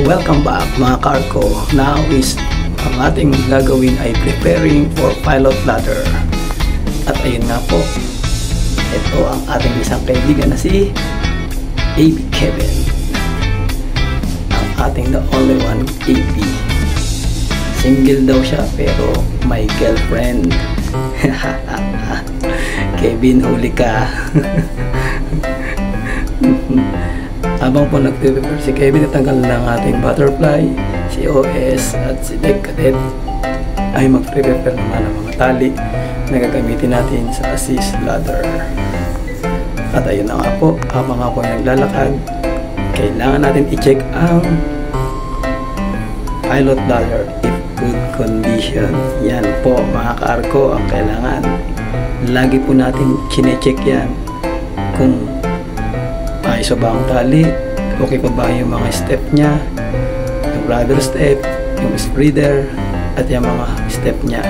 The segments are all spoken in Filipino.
Welcome back mga Karko. Now is ang ating gagawin ay preparing for pilot ladder. At ayun nga po, ito ang ating isang kaibigan na si AB Kevin. Ang ating the only one, AB. Single daw siya pero may girlfriend. Kevin, huli ka. Habang po nag-prepare si Kevin, natanggal na ang ating butterfly, si OS at si Deck Cadet ay mag-prepare naman ng mga tali na gagamitin natin sa assist ladder. At ayun na nga po, habang nga po ay naglalakad, kailangan natin i-check ang pilot ladder if good condition. Yan po mga ka-arko ang kailangan. Lagi po natin chine-check yan kung ayos ba ang tali, okay pa ba yung mga step nya, yung rudder step, yung spreader, at yung mga step nya.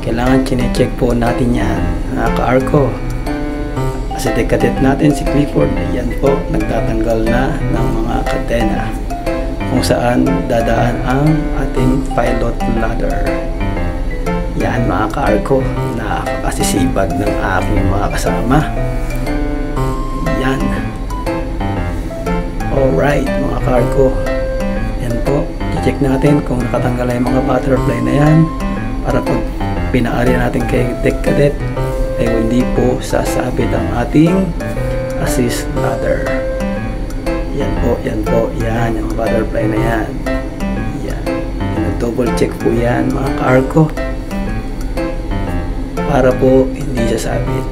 Kailangan chine-check po natin yan mga ka-arko. Kasi dekadet natin si Clifford, ayan po, nagtatanggal na ng mga kadena kung saan dadaan ang ating pilot ladder. Yan mga ka-arko, nakakasisibag ng aking mga kasama. Yan. Alright mga Karko, yan po, i-check natin kung nakatanggal na yung mga butterfly na yan para pag pinaari natin kay Deck Cadet ay hindi po sasabit ang ating assist ladder. Yan po, yan yung butterfly na yan. Yan, double check po yan mga Karko para po hindi sasabit.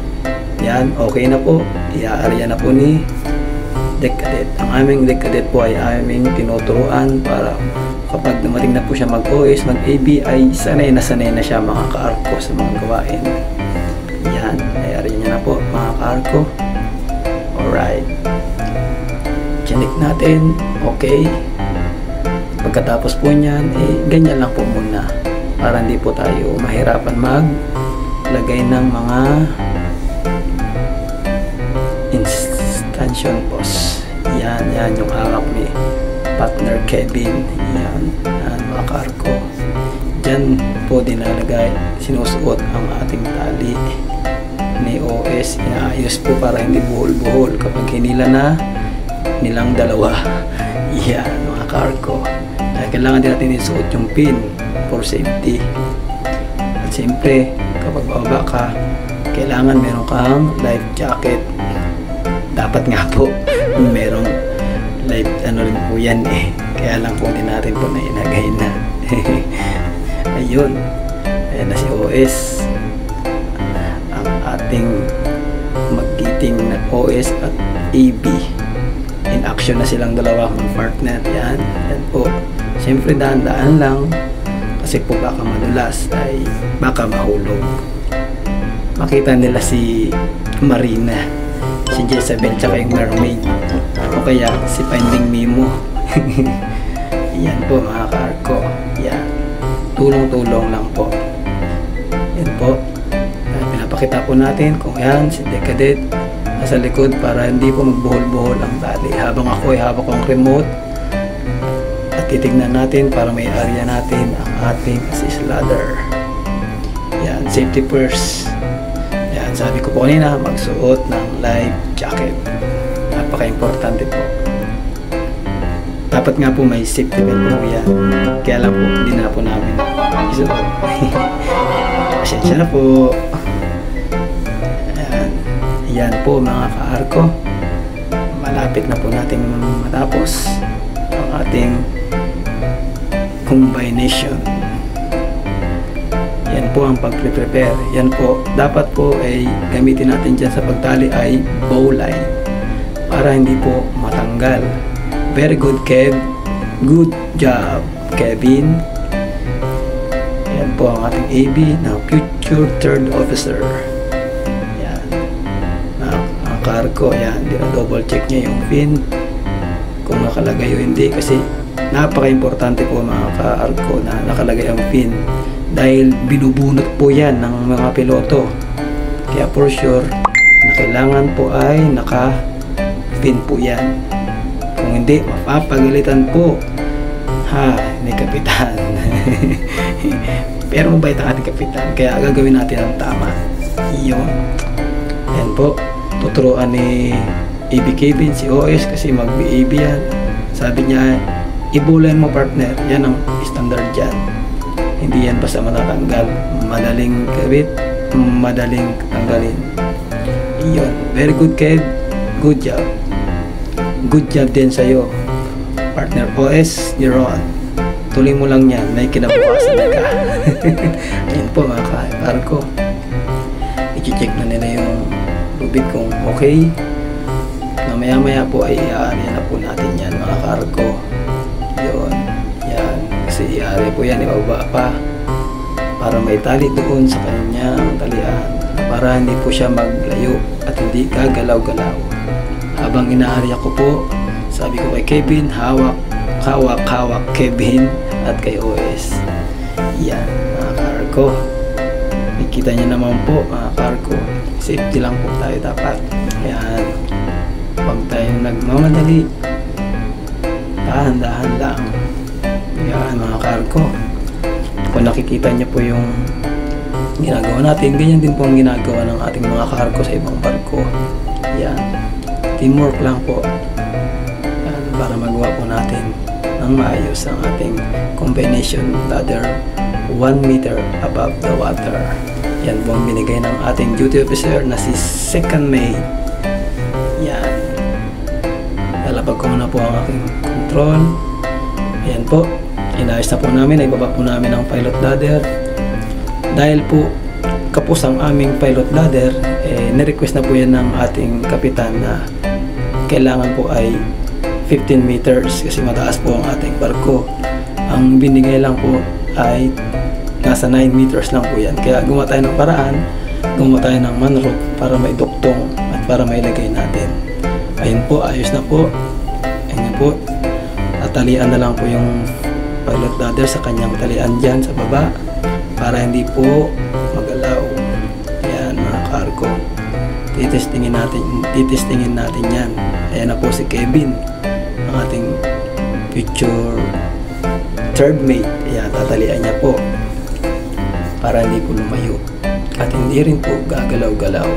Yan, okay na po, iaarya na po ni Deck Cadet. Ang aming Deck Cadet po ay aming tinuturuan para kapag dumating na po siya mag-OS, mag-AB ay sanay na siya mga ka-arko sa mga gawain. Yan, ay area niya na po mga ka-arko. Alright, chinik natin, okay. Pagkatapos po niyan, ganyan lang po muna para hindi po tayo mahirapan maglagay ng mga tension post. Yan yung hawak ni partner Kevin. Yan mga ka-arko. Diyan po dinalagay, sinusuot ang ating tali ni OS. Inaayos po para hindi buhol-buhol kapag hinila na nilang dalawa. Yan mga ka-arko. Kailangan din natin isuot yung pin for safety. At siyempre kapag bababa ka, kailangan meron kang life jacket. Dapat nga po merong live rin po yan kaya lang po din natin po na inagay na. Ayun, ayan na si OS, ang ating magiting na OS at AB. In action na silang dalawa mga partner. Yan po, siyempre daan-daan lang kasi po baka madulas ay baka mahulog. Makita nila si Marina, si Jezebel, tsaka yung mermaid, o kaya si Finding Nemo. Yan po mga ka-arko. Yan, tulong-tulong lang po. Yan po, pinapakita po natin kung yan si Deck Cadet nasa likod para hindi po magbuhol-buhol ang tali habang ako ay hawak ang remote at titignan natin para may area natin ang ating assist ladder. Yan, safety first. Yan, sabi ko po kanina, magsuot ng life jacket. Napaka-importante po. Dapat nga po may safety belt po yan. Kaya lang po, hindi na po namin isuot. Pasensya na po. Yan po mga ka-arko. Malapit na po nating matapos ang ating combination. Yan po ang pag-prepare. Yan po, dapat po ay gamitin natin dyan sa pagtali ay bow line para hindi po matanggal. Very good, Kev. Good job, Kevin. Yan po ang ating AB na future third officer. Yan. Mga ka-arko, yan. Double check niya yung pin kung nakalagay o hindi kasi napaka-importante po mga ka-arko na nakalagay ang pin. Dahil binubunot po yan ng mga piloto. Kaya for sure na kailangan po ay naka-pin po yan. Kung hindi, mapapagalitan po Ha, ni Kapitan. Pero mabait ang ating Kapitan, kaya gagawin natin ang tama. Iyon. Ayan po, tuturuan ni AB Kevin si OS kasi mag-AB yan. Sabi niya, ibulan mo partner, yan ang standard dyan. Hindi yan basta matatanggal. Madaling kabit, madaling tanggalin. Iyon. Very good, Kev. Good job. Good job din sa'yo. Partner OS, you're on. Tuloy mo lang yan. May kinabukasan ka. Ayan po mga ka-Arco. I-check na nila yung lubid kung okay. Maya-maya po ay i-aari na po natin yan mga ka-Arco. Yun. Yan. Kasi i-aari po yan. Ibaba pa. Para may tali doon sa kanyang talian. Para hindi po siya maglayo at hindi gagalaw-galaw. Habang inaari ako po, sabi ko kay Kevin, hawak Kevin at kay OS. Yan, mga ka-Arco. Nakikita niyo naman po, mga ka-Arco. Safety lang po tayo dapat. Yan. Pag tayo nagmamadali, dahan-dahan lang. Yan, mga ka-Arco. Kung nakikita niyo po yung ginagawa natin, ganyan din po ang ginagawa ng ating mga ka-Arco sa ibang barko. Yan. Teamwork lang po. Yan, para magawa po natin ng maayos ang ating combination ladder 1 meter above the water. Yan po ang binigay ng ating duty officer na si Second Mate. Yan. Lalapag ko na po ang aking control. Ayan po. Inayos na po namin. Ibaba po namin ang pilot ladder. Dahil po kapos ang aming pilot ladder, nirequest na po yan ng ating kapitan na kailangan po ay 15 meters kasi mataas po ang ating barko. Ang binigay lang po ay nasa 9 meters lang po yan. Kaya gumawa tayo ng paraan, gumawa tayo ng manroof para may duktong at para may lagay natin. Ayun po, ayos na po. Ayun po. Tatalian na lang po yung pilot ladder sa kanyang talian dyan sa baba para hindi po magalaw. Ayan mga ka-Arco. Titestingin natin yan. Ayan na po si Kevin, ang ating future third mate. Ayan, tatalian niya po para hindi po lumayo at hindi rin po gagalaw-galaw.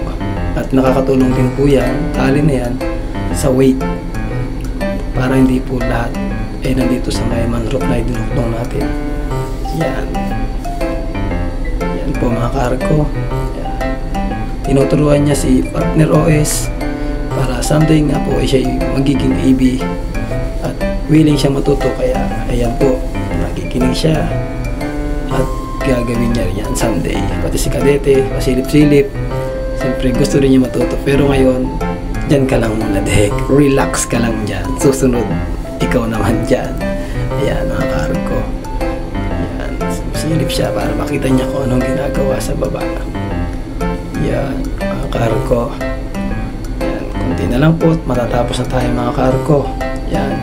At nakakatulong din po yan, tali na yan, sa weight para hindi po lahat ay nandito sa may manroof na idinuktong natin. Yan. Yan po mga ka-Arco. Tinuturuan niya si partner OS para someday nga po ay siya magiging AB at willing siya matuto, kaya ayan po, nakikinig siya at gagawin niya yan someday. Pati si Kadete, pasilip-silip, siyempre gusto rin niya matuto, pero ngayon dyan ka lang muna, dek, relax ka lang dyan, susunod ikaw naman dyan. Ayan mga ka-Arco. Ayan, silip siya para makita niya kung anong ginagawa sa baba. Yan, mga ka-Arco. Yan, kunti na lang po, matatapos na tayo mga ka-Arco. Yan,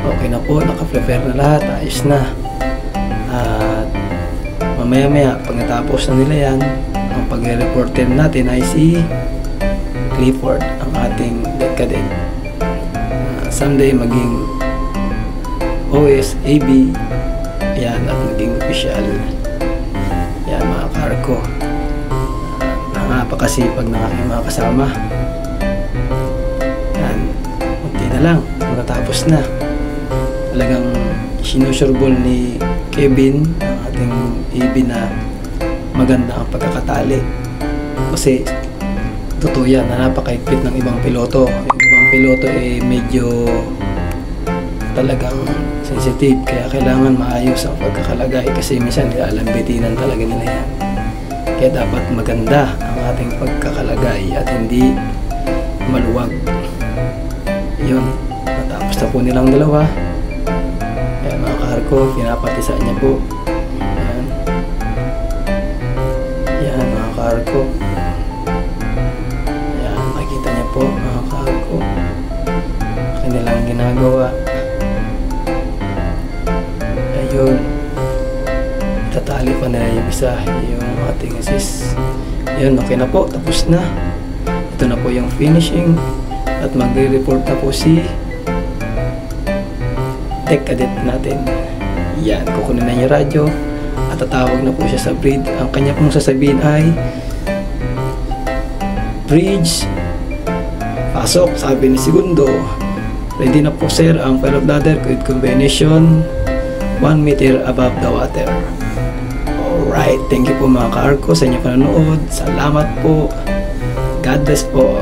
okay na po, naka-prepare na lahat, ayos na. At mamaya-maya, pag natapos na nila yan, ang pag-reporter natin ay si Clifford, ang ating deck cadet. Someday maging OS, AB, yan, at maging official. Yan mga ka-Arco. Napakasipag na aking mga kasama. Yan, kunti na lang, matatapos na. Talagang sinusureball ni Kevin, ang ating AB, na maganda ang pagkakatali. Kasi totoo yan, na napakaigpit ng ibang piloto. Yung ibang piloto medyo talagang sensitive, kaya kailangan maayos ang pagkakalagay kasi minsan nilalambitinan talaga nila yan. Kaya dapat maganda ang ating pagkakalagay at hindi maluwag. Yun, natapos na po nilang dalawa. Ayan mga ka-Arco, pinapatisa niya po. Ayan. Ayan mga ka-Arco. Ayan, makikita niya po mga ka-Arco kanilang ginagawa. Ayun, tatali pa nila yung isa, yung ating assist. Yun, okay na po, tapos na. Ito na po yung finishing at magre-report na po si tech cadet natin. Yan, kukunin na yung radyo at tatawag na po siya sa bridge. Ang kanya pong sasabihin ay, "Bridge, pasok," sabi ni Segundo. "Ready na po sir ang pilot ladder with combination 1 meter above the water." Alright, thank you po mga ka-ARCO sa inyong panonood. Salamat po. God bless po.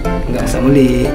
Hanggang sa muli.